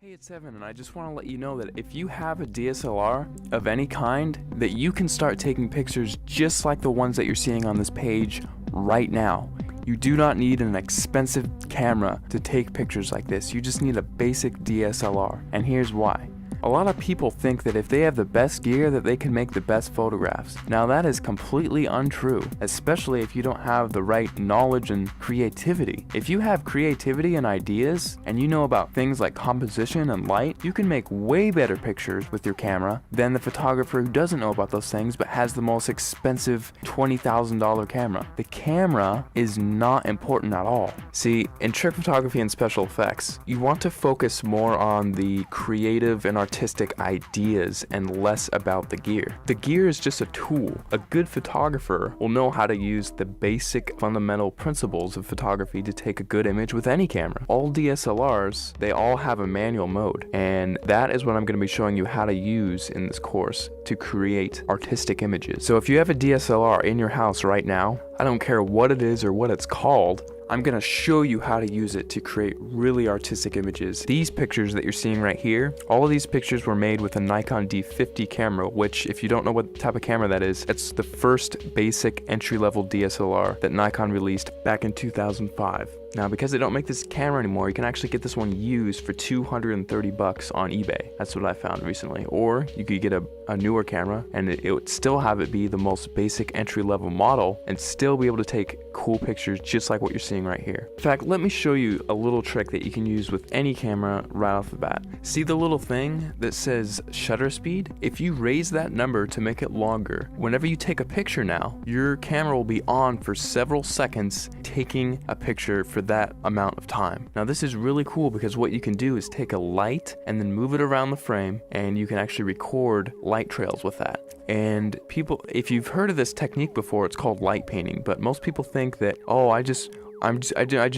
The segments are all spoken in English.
Hey, it's Evan, and I just want to let you know that if you have a DSLR of any kind, that you can start taking pictures just like the ones that you're seeing on this page right now. You do not need an expensive camera to take pictures like this. You just need a basic DSLR, and here's why. A lot of people think that if they have the best gear that they can make the best photographs. Now that is completely untrue, especially if you don't have the right knowledge and creativity. If you have creativity and ideas, and you know about things like composition and light, you can make way better pictures with your camera than the photographer who doesn't know about those things but has the most expensive $20,000 camera. The camera is not important at all. See, in trick photography and special effects, you want to focus more on the creative and artistic ideas and less about the gear. The gear is just a tool. A good photographer will know how to use the basic fundamental principles of photography to take a good image with any camera. All DSLRs, they all have a manual mode, and that is what I'm going to be showing you how to use in this course to create artistic images. So if you have a DSLR in your house right now, I don't care what it is or what it's called, I'm going to show you how to use it to create really artistic images. These pictures that you're seeing right here, all of these pictures were made with a Nikon D50 camera, which if you don't know what type of camera that is, it's the first basic entry-level DSLR that Nikon released back in 2005. Now, because they don't make this camera anymore, you can actually get this one used for $230 on eBay. That's what I found recently. Or you could get a newer camera and it would still have it be the most basic entry-level model and still be able to take cool pictures just like what you're seeing right here. In fact, let me show you a little trick that you can use with any camera right off the bat. See the little thing that says shutter speed? If you raise that number to make it longer, whenever you take a picture now, your camera will be on for several seconds taking a picture for that amount of time. Now this is really cool because what you can do is take a light and then move it around the frame, and you can actually record light trails with that. And people, if you've heard of this technique before, it's called light painting, but most people think that, oh, I just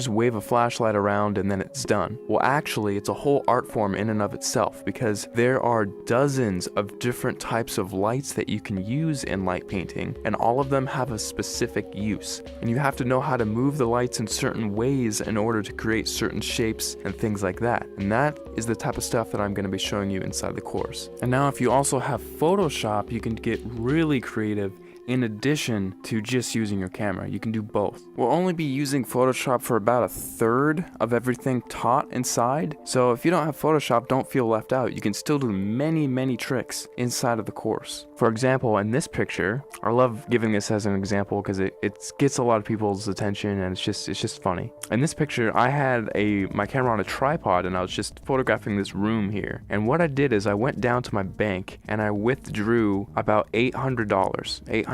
wave a flashlight around and then it's done. Well, actually, it's a whole art form in and of itself, because there are dozens of different types of lights that you can use in light painting, and all of them have a specific use. And you have to know how to move the lights in certain ways in order to create certain shapes and things like that. And that is the type of stuff that I'm going to be showing you inside the course. And now if you also have Photoshop, you can get really creative. In addition to just using your camera, you can do both. We'll only be using Photoshop for about a third of everything taught inside. So if you don't have Photoshop, don't feel left out. You can still do many tricks inside of the course. For example, in this picture, I love giving this as an example because it gets a lot of people's attention and it's just funny. In this picture, I had my camera on a tripod and I was just photographing this room here. And what I did is I went down to my bank and I withdrew about $800,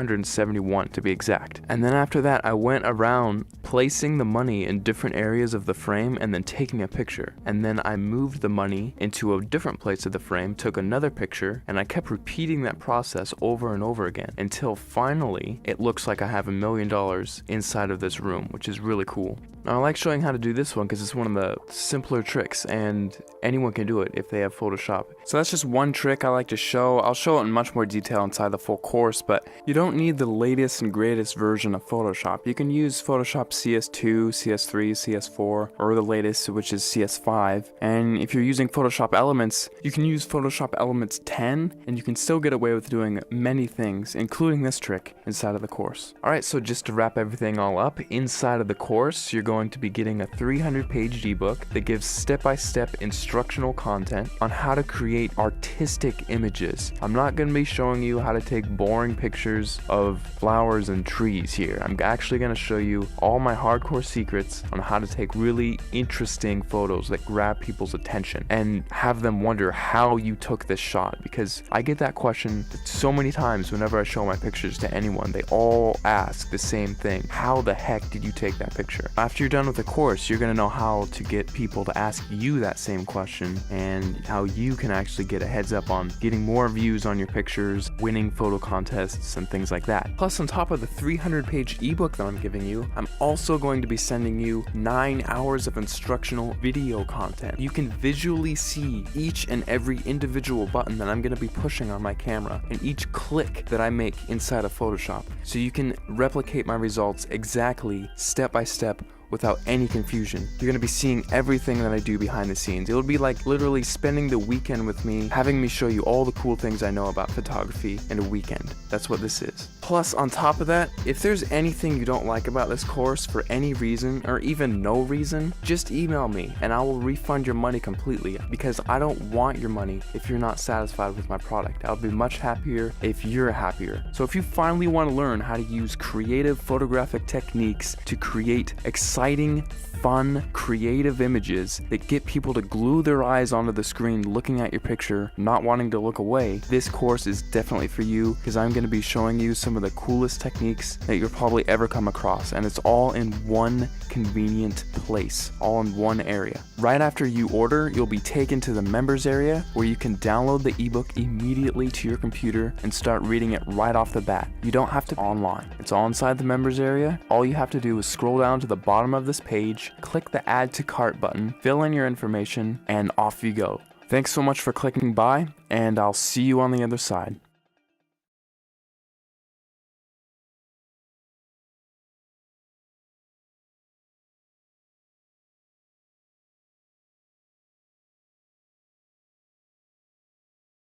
$871 to be exact. And then after that, I went around placing the money in different areas of the frame and then taking a picture. And then I moved the money into a different place of the frame, took another picture, and I kept repeating that process over and over again until finally it looks like I have $1 million inside of this room, which is really cool. Now, I like showing how to do this one because it's one of the simpler tricks and anyone can do it if they have Photoshop. So that's just one trick I like to show. I'll show it in much more detail inside the full course, but you don't need the latest and greatest version of Photoshop. You can use Photoshop CS2, CS3, CS4, or the latest, which is CS5. And if you're using Photoshop Elements, you can use Photoshop Elements 10, and you can still get away with doing many things, including this trick, inside of the course. Alright, so just to wrap everything all up, inside of the course, you're going to be getting a 300-page ebook that gives step-by-step instructional content on how to create artistic images. I'm not going to be showing you how to take boring pictures of flowers and trees here. I'm actually going to show you all my hardcore secrets on how to take really interesting photos that grab people's attention and have them wonder how you took this shot, because I get that question so many times whenever I show my pictures to anyone. They all ask the same thing: how the heck did you take that picture? After you're done with the course, you're going to know how to get people to ask you that same question and how you can actually get a heads up on getting more views on your pictures, winning photo contests, and things like that. Plus, on top of the 300-page ebook that I'm giving you, I'm also going to be sending you 9 hours of instructional video content. You can visually see each and every individual button that I'm going to be pushing on my camera and each click that I make inside of Photoshop, so you can replicate my results exactly step by step without any confusion. You're gonna be seeing everything that I do behind the scenes. It'll be like literally spending the weekend with me, having me show you all the cool things I know about photography in a weekend. That's what this is. Plus, on top of that, if there's anything you don't like about this course for any reason, or even no reason, just email me and I will refund your money completely, because I don't want your money if you're not satisfied with my product. I'll be much happier if you're happier. So if you finally want to learn how to use creative photographic techniques to create exciting, fun, creative images that get people to glue their eyes onto the screen looking at your picture, not wanting to look away, this course is definitely for you, because I'm going to be showing you some of the coolest techniques that you'll probably ever come across, and it's all in one convenient place, all in one area. Right after you order, you'll be taken to the members area where you can download the ebook immediately to your computer and start reading it right off the bat. You don't have to online. It's all inside the members area. All you have to do is scroll down to the bottom of this page, click the add to cart button, fill in your information, and off you go. Thanks so much for clicking by, and I'll see you on the other side.